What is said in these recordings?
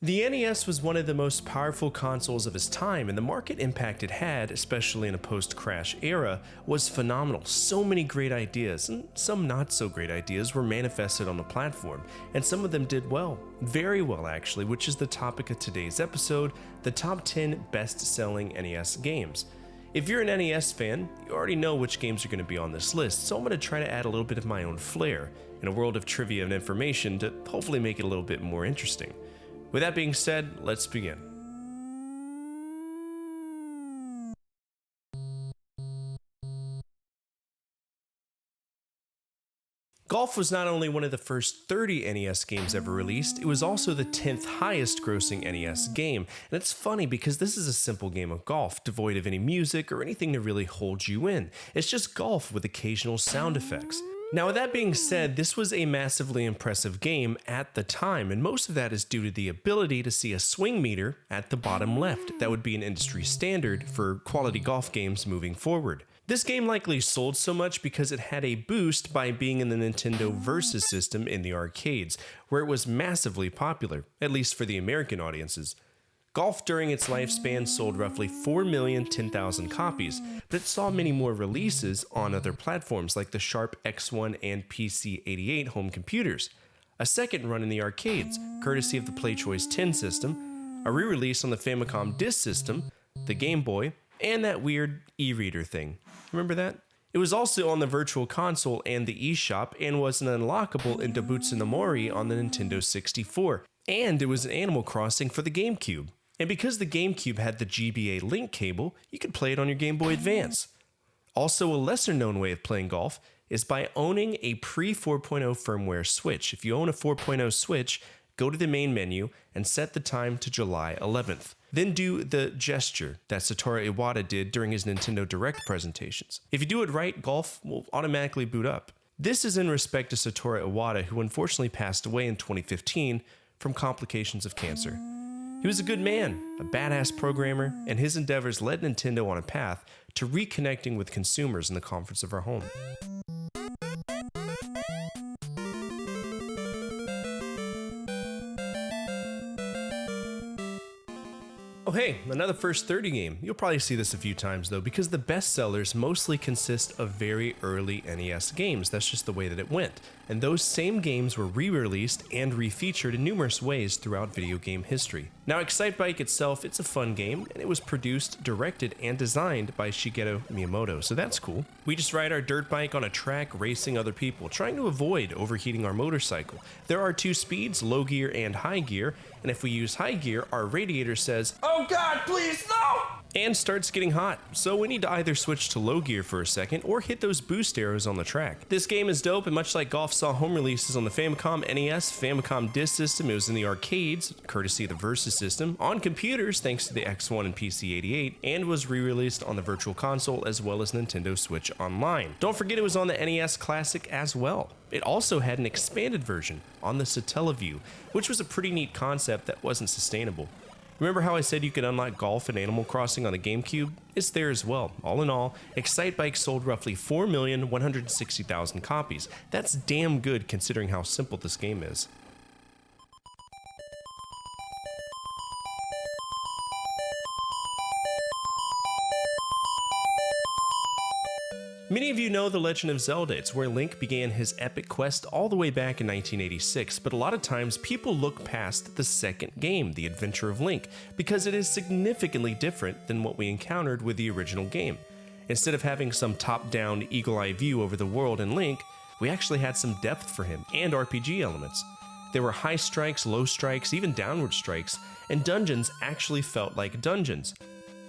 The NES was one of the most powerful consoles of its time, and the market impact it had, especially in a post-crash era, was phenomenal. So many great ideas, and some not so great ideas, were manifested on the platform, and some of them did well. Very well actually, which is the topic of today's episode, the top 10 best-selling NES games. If you're an NES fan, you already know which games are going to be on this list, so I'm going to try to add a little bit of my own flair, in a world of trivia and information, to hopefully make it a little bit more interesting. With that being said, let's begin. Golf was not only one of the first 30 NES games ever released, it was also the 10th highest grossing NES game. And it's funny because this is a simple game of golf, devoid of any music or anything to really hold you in. It's just golf with occasional sound effects. Now, with that being said, this was a massively impressive game at the time, and most of that is due to the ability to see a swing meter at the bottom left. That would be an industry standard for quality golf games moving forward. This game likely sold so much because it had a boost by being in the Nintendo Versus system in the arcades, where it was massively popular, at least for the American audiences. Golf during its lifespan sold roughly 4,010,000 copies, but it saw many more releases on other platforms like the Sharp X1 and PC-88 home computers, a second run in the arcades, courtesy of the PlayChoice 10 system, a re-release on the Famicom Disk system, the Game Boy, and that weird e-reader thing. Remember that? It was also on the Virtual Console and the eShop, and was an unlockable in Dobutsu no Mori on the Nintendo 64, and it was an Animal Crossing for the GameCube. And because the GameCube had the GBA link cable, you could play it on your Game Boy Advance. Also, a lesser known way of playing golf is by owning a pre-4.0 firmware Switch. If you own a 4.0 Switch, go to the main menu and set the time to July 11th. Then do the gesture that Satoru Iwata did during his Nintendo Direct presentations. If you do it right, golf will automatically boot up. This is in respect to Satoru Iwata, who unfortunately passed away in 2015 from complications of cancer. He was a good man, a badass programmer, and his endeavors led Nintendo on a path to reconnecting with consumers in the comforts of our home. Oh hey, another first 30 game. You'll probably see this a few times though, because the bestsellers mostly consist of very early NES games. That's just the way that it went. And those same games were re-released and refeatured in numerous ways throughout video game history. Now, Excitebike itself, it's a fun game, and it was produced, directed, and designed by Shigeru Miyamoto, so that's cool. We just ride our dirt bike on a track racing other people, trying to avoid overheating our motorcycle. There are two speeds, low gear and high gear, and if we use high gear, our radiator says, "Oh God, please, no!" and starts getting hot, so we need to either switch to low gear for a second or hit those boost arrows on the track. This game is dope, and much like golf saw home releases on the Famicom, NES, Famicom Disk system, it was in the arcades, courtesy of the Versus system, on computers thanks to the X1 and PC-88, and was re-released on the Virtual Console as well as Nintendo Switch Online. Don't forget it was on the NES Classic as well. It also had an expanded version on the Satellaview, which was a pretty neat concept that wasn't sustainable. Remember how I said you could unlock golf and Animal Crossing on the GameCube? It's there as well. All in all, Excitebike sold roughly 4,160,000 copies. That's damn good considering how simple this game is. Many of you know The Legend of Zelda. It's where Link began his epic quest all the way back in 1986, but a lot of times people look past the second game, The Adventure of Link, because it is significantly different than what we encountered with the original game. Instead of having some top-down, eagle-eye view over the world in Link, we actually had some depth for him and RPG elements. There were high strikes, low strikes, even downward strikes, and dungeons actually felt like dungeons.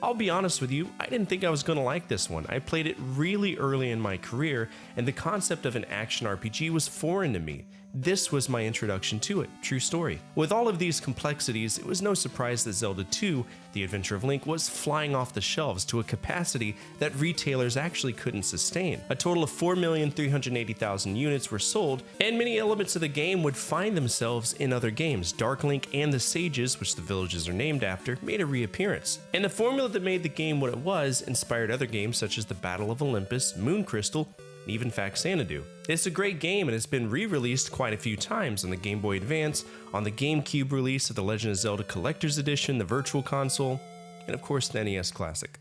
I'll be honest with you, I didn't think I was going to like this one. I played it really early in my career, and the concept of an action RPG was foreign to me. This was my introduction to it, true story. With all of these complexities, it was no surprise that Zelda 2, The Adventure of Link, was flying off the shelves to a capacity that retailers actually couldn't sustain. A total of 4,380,000 units were sold, and many elements of the game would find themselves in other games. Dark Link and the Sages, which the villages are named after, made a reappearance. And the formula that made the game what it was inspired other games such as the Battle of Olympus, Moon Crystal, and even Faxanadu. It's a great game and it's been re-released quite a few times on the Game Boy Advance, on the GameCube release of the Legend of Zelda Collector's Edition, the Virtual Console, and of course the NES Classic.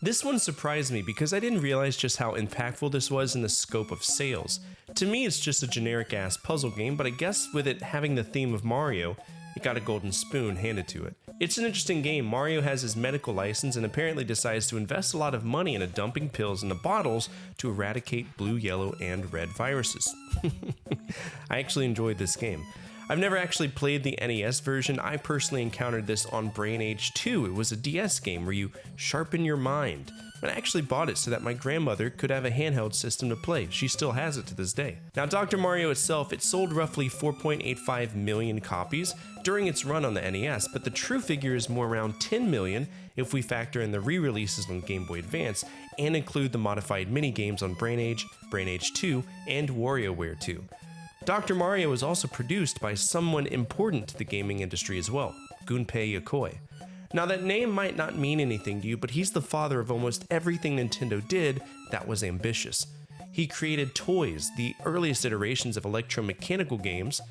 This one surprised me because I didn't realize just how impactful this was in the scope of sales. To me, it's just a generic-ass puzzle game, but I guess with it having the theme of Mario, it got a golden spoon handed to it. It's an interesting game. Mario has his medical license and apparently decides to invest a lot of money into dumping pills into bottles to eradicate blue, yellow, and red viruses. I actually enjoyed this game. I've never actually played the NES version. I personally encountered this on Brain Age 2. It was a DS game where you sharpen your mind. And I actually bought it so that my grandmother could have a handheld system to play. She still has it to this day. Now, Dr. Mario itself, it sold roughly 4.85 million copies during its run on the NES, but the true figure is more around 10 million if we factor in the re-releases on Game Boy Advance and include the modified mini-games on Brain Age 2, and WarioWare 2. Dr. Mario was also produced by someone important to the gaming industry as well, Gunpei Yokoi. Now that name might not mean anything to you, but he's the father of almost everything Nintendo did that was ambitious. He created toys, the earliest iterations of electromechanical games,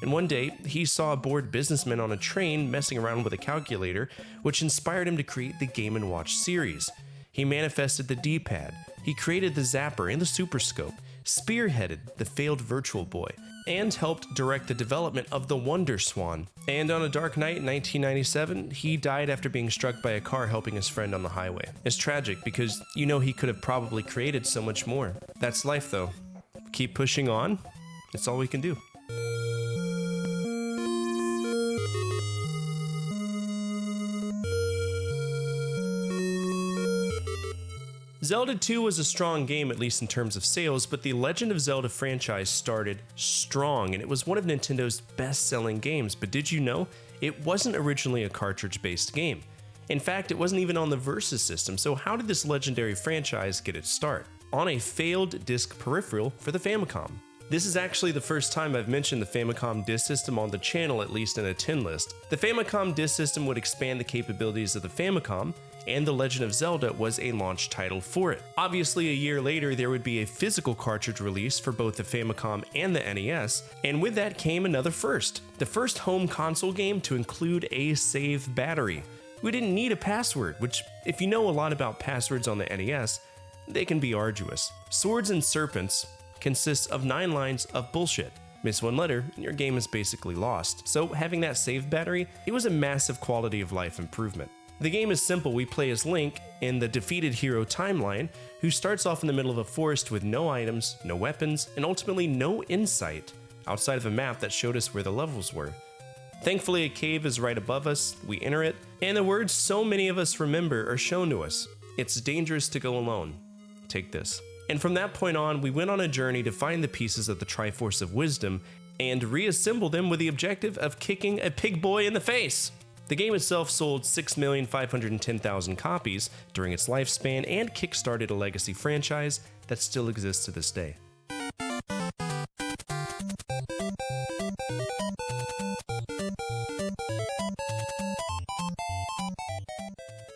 and one day he saw a bored businessman on a train messing around with a calculator, which inspired him to create the Game & Watch series. He manifested the D-pad, he created the Zapper and the Super Scope, spearheaded the failed Virtual Boy, and helped direct the development of the Wonder Swan. And on a dark night in 1997, he died after being struck by a car helping his friend on the highway. It's tragic because you know he could have probably created so much more. That's life though. Keep pushing on. It's all we can do. Zelda 2 was a strong game, at least in terms of sales, but the Legend of Zelda franchise started strong, and it was one of Nintendo's best-selling games. But did you know, it wasn't originally a cartridge-based game? In fact, it wasn't even on the Versus system, so how did this legendary franchise get its start? On a failed disc peripheral for the Famicom. This is actually the first time I've mentioned the Famicom disk system on the channel, at least in a 10 list. The Famicom disk system would expand the capabilities of the Famicom, and The Legend of Zelda was a launch title for it. Obviously, a year later, there would be a physical cartridge release for both the Famicom and the NES, and with that came another first. The first home console game to include a save battery. We didn't need a password, which, if you know a lot about passwords on the NES, they can be arduous. Swords and Serpents consists of 9 lines of bullshit. Miss one letter, and your game is basically lost. So having that save battery, it was a massive quality of life improvement. The game is simple. We play as Link in the defeated hero timeline, who starts off in the middle of a forest with no items, no weapons, and ultimately no insight outside of a map that showed us where the levels were. Thankfully, a cave is right above us, we enter it, and the words so many of us remember are shown to us. It's dangerous to go alone. Take this. And from that point on, we went on a journey to find the pieces of the Triforce of Wisdom and reassemble them with the objective of kicking a pig boy in the face. The game itself sold 6,510,000 copies during its lifespan and kickstarted a legacy franchise that still exists to this day.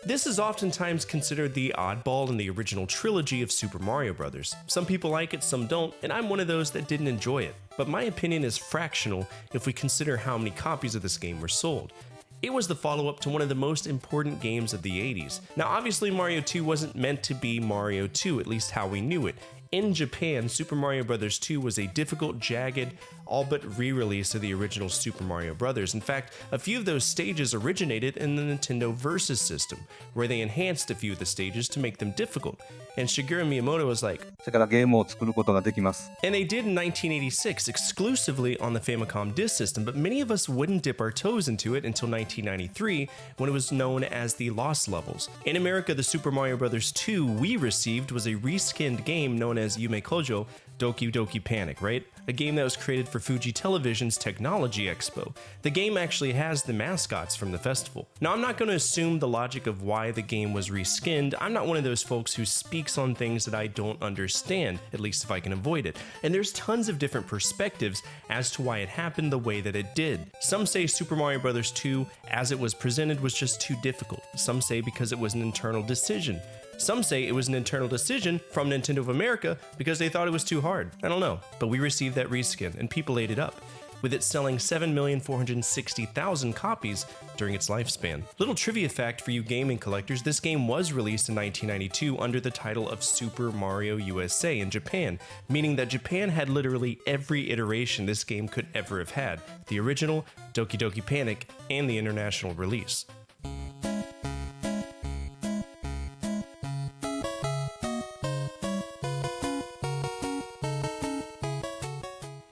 This is oftentimes considered the oddball in the original trilogy of Super Mario Bros. Some people like it, some don't, and I'm one of those that didn't enjoy it. But my opinion is fractional if we consider how many copies of this game were sold. It was the follow-up to one of the most important games of the 80s. Now obviously Mario 2 wasn't meant to be Mario 2, at least how we knew it. In Japan, Super Mario Bros. 2 was a difficult, jagged, all but re-release of the original Super Mario Bros. In fact, a few of those stages originated in the Nintendo Versus system, where they enhanced a few of the stages to make them difficult. And Shigeru Miyamoto was like, and they did in 1986, exclusively on the Famicom disk system, but many of us wouldn't dip our toes into it until 1993, when it was known as the Lost Levels. In America, the Super Mario Bros. 2 we received was a reskinned game known as Yume Kojo Doki Doki Panic, right? a game that was created for Fuji Television's Technology Expo. The game actually has the mascots from the festival. Now, I'm not going to assume the logic of why the game was reskinned. I'm not one of those folks who speaks on things that I don't understand, at least if I can avoid it. And there's tons of different perspectives as to why it happened the way that it did. Some say Super Mario Bros. 2, as it was presented, was just too difficult. Some say because it was an internal decision. Some say it was an internal decision from Nintendo of America because they thought it was too hard. I don't know, but we received that reskin and people ate it up, with it selling 7,460,000 copies during its lifespan. Little trivia fact for you gaming collectors, this game was released in 1992 under the title of Super Mario USA in Japan, meaning that Japan had literally every iteration this game could ever have had: the original, Doki Doki Panic, and the international release.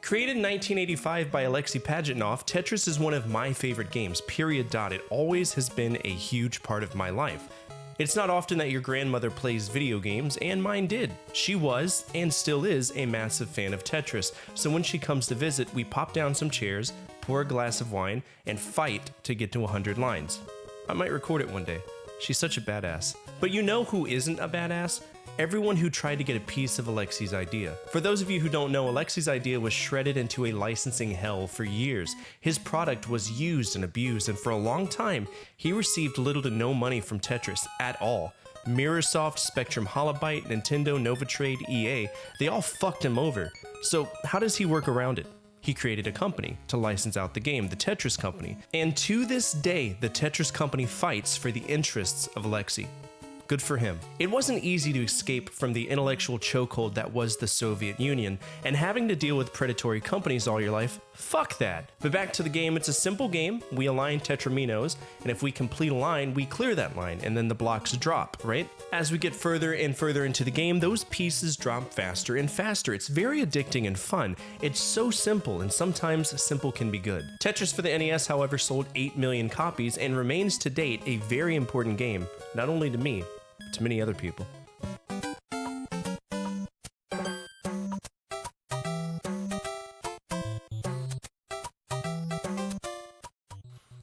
Created in 1985 by Alexei Pajitnov, Tetris is one of my favorite games, period. It always has been a huge part of my life. It's not often that your grandmother plays video games, and mine did. She was, and still is, a massive fan of Tetris, so when she comes to visit, we pop down some chairs, pour a glass of wine, and fight to get to 100 lines. I might record it one day. She's such a badass. But you know who isn't a badass? Everyone who tried to get a piece of Alexei's idea. For those of you who don't know, Alexei's idea was shredded into a licensing hell for years. His product was used and abused, and for a long time, he received little to no money from Tetris at all. Mirrorsoft, Spectrum Holobyte, Nintendo, Novatrade, EA, they all fucked him over. So how does he work around it? He created a company to license out the game, the Tetris Company. And to this day, the Tetris Company fights for the interests of Alexei. Good for him. It wasn't easy to escape from the intellectual chokehold that was the Soviet Union, and having to deal with predatory companies all your life, fuck that. But back to the game, it's a simple game. We align tetraminos, and if we complete a line, we clear that line, and then the blocks drop, right? As we get further and further into the game, those pieces drop faster and faster. It's very addicting and fun. It's so simple, and sometimes simple can be good. Tetris for the NES, however, sold 8 million copies and remains to date a very important game, not only to me, but to many other people.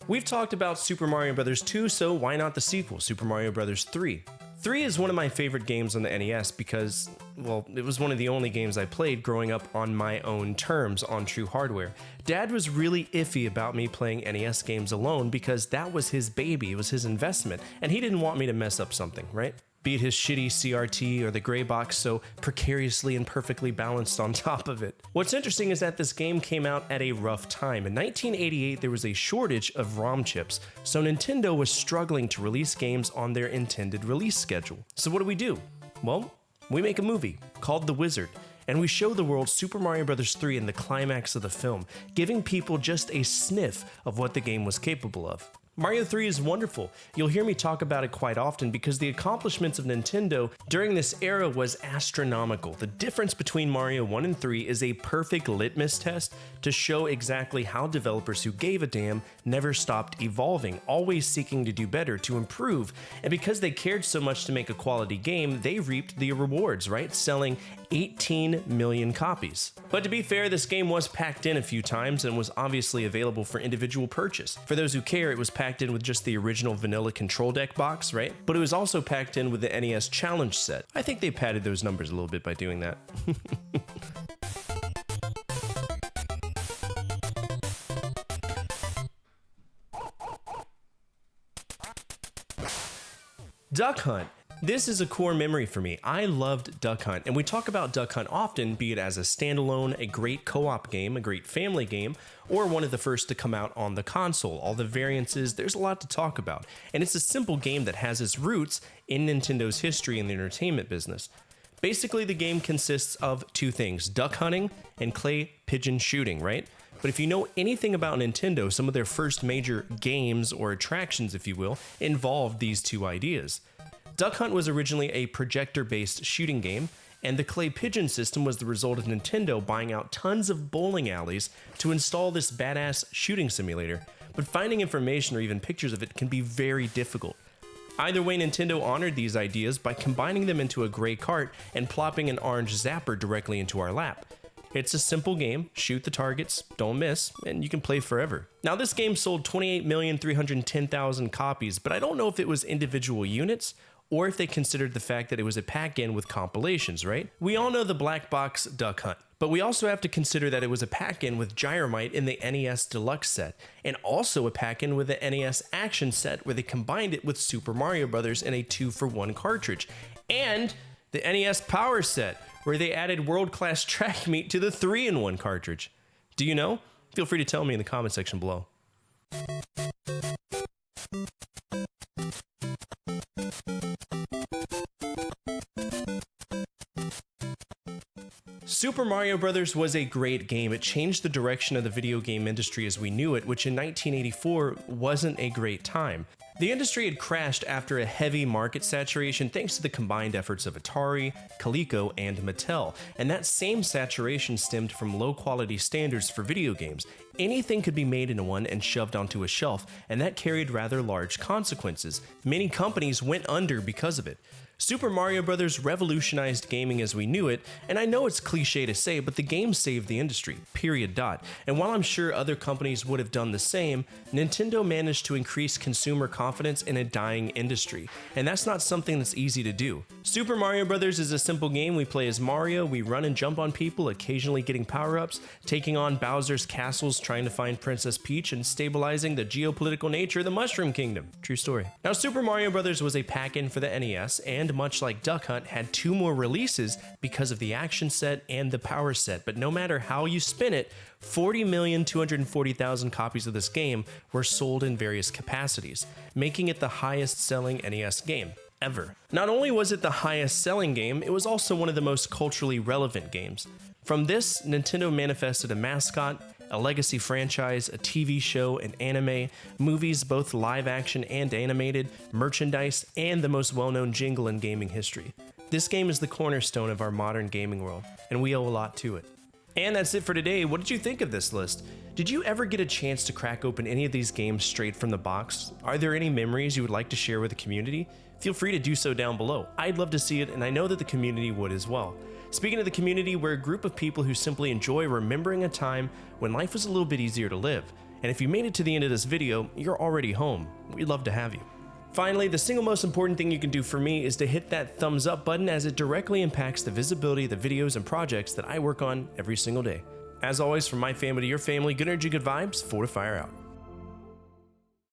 We've talked about Super Mario Bros. 2, so why not the sequel, Super Mario Bros. 3? 3 is one of my favorite games on the NES because, well, it was one of the only games I played growing up on my own terms on true hardware. Dad was really iffy about me playing NES games alone because that was his baby, it was his investment, and he didn't want me to mess up something, right? Be it his shitty CRT or the gray box so precariously and perfectly balanced on top of it. What's interesting is that this game came out at a rough time. In 1988, there was a shortage of ROM chips, so Nintendo was struggling to release games on their intended release schedule. So what do? Well, we make a movie called The Wizard, and we show the world Super Mario Bros. 3 in the climax of the film, giving people just a sniff of what the game was capable of. Mario 3 is wonderful. You'll hear me talk about it quite often because the accomplishments of Nintendo during this era was astronomical. The difference between Mario 1 and 3 is a perfect litmus test to show exactly how developers who gave a damn never stopped evolving, always seeking to do better, to improve. And because they cared so much to make a quality game, they reaped the rewards, right? Selling 18 million copies. But to be fair, this game was packed in a few times and was obviously available for individual purchase. For those who care, it was packed in with just the original vanilla control deck box, right? But it was also packed in with the NES Challenge set. I think they padded those numbers a little bit by doing that. Duck Hunt. This is a core memory for me. I loved Duck Hunt, and we talk about Duck Hunt often, be it as a standalone, a great co-op game, a great family game, or one of the first to come out on the console. All the variances, there's a lot to talk about. And it's a simple game that has its roots in Nintendo's history in the entertainment business. Basically, the game consists of two things, duck hunting and clay pigeon shooting, right? But if you know anything about Nintendo, some of their first major games, or attractions if you will, involved these two ideas. Duck Hunt was originally a projector-based shooting game, and the clay pigeon system was the result of Nintendo buying out tons of bowling alleys to install this badass shooting simulator. But finding information or even pictures of it can be very difficult. Either way, Nintendo honored these ideas by combining them into a gray cart and plopping an orange zapper directly into our lap. It's a simple game, shoot the targets, don't miss, and you can play forever. Now this game sold 28,310,000 copies, but I don't know if it was individual units or if they considered the fact that it was a pack-in with compilations, right? We all know the black box Duck Hunt, but we also have to consider that it was a pack-in with Gyromite in the NES Deluxe set, and also a pack-in with the NES Action set where they combined it with Super Mario Bros. In a 2-for-1 cartridge, and the NES Power set where they added world-class track meet to the 3-in-1 cartridge. Do you know? Feel free to tell me in the comment section below. Super Mario Bros. Was a great game. It changed the direction of the video game industry as we knew it, which in 1984 wasn't a great time. The industry had crashed after a heavy market saturation thanks to the combined efforts of Atari, Coleco, and Mattel, and that same saturation stemmed from low-quality standards for video games. Anything could be made into one and shoved onto a shelf, and that carried rather large consequences. Many companies went under because of it. Super Mario Bros. Revolutionized gaming as we knew it, and I know it's cliche to say, but the game saved the industry, period. And while I'm sure other companies would have done the same, Nintendo managed to increase consumer confidence in a dying industry, and that's not something that's easy to do. Super Mario Bros. Is a simple game. We play as Mario, we run and jump on people, occasionally getting power-ups, taking on Bowser's castles, trying to find Princess Peach, and stabilizing the geopolitical nature of the Mushroom Kingdom. True story. Now, Super Mario Bros. Was a pack-in for the NES, and much like Duck Hunt, had 2 more releases because of the Action set and the Power set, but no matter how you spin it, 40,240,000 copies of this game were sold in various capacities, making it the highest selling NES game ever. Not only was it the highest selling game, it was also one of the most culturally relevant games. From this, Nintendo manifested a mascot, a legacy franchise, a TV show, an anime, movies both live action and animated, merchandise, and the most well-known jingle in gaming history. This game is the cornerstone of our modern gaming world, and we owe a lot to it. And that's it for today. What did you think of this list? Did you ever get a chance to crack open any of these games straight from the box? Are there any memories you would like to share with the community? Feel free to do so down below. I'd love to see it, and I know that the community would as well. Speaking of the community, we're a group of people who simply enjoy remembering a time when life was a little bit easier to live. And if you made it to the end of this video, you're already home. We'd love to have you. Finally, the single most important thing you can do for me is to hit that thumbs up button, as it directly impacts the visibility of the videos and projects that I work on every single day. As always, from my family to your family, good energy, good vibes, Fortefyre out.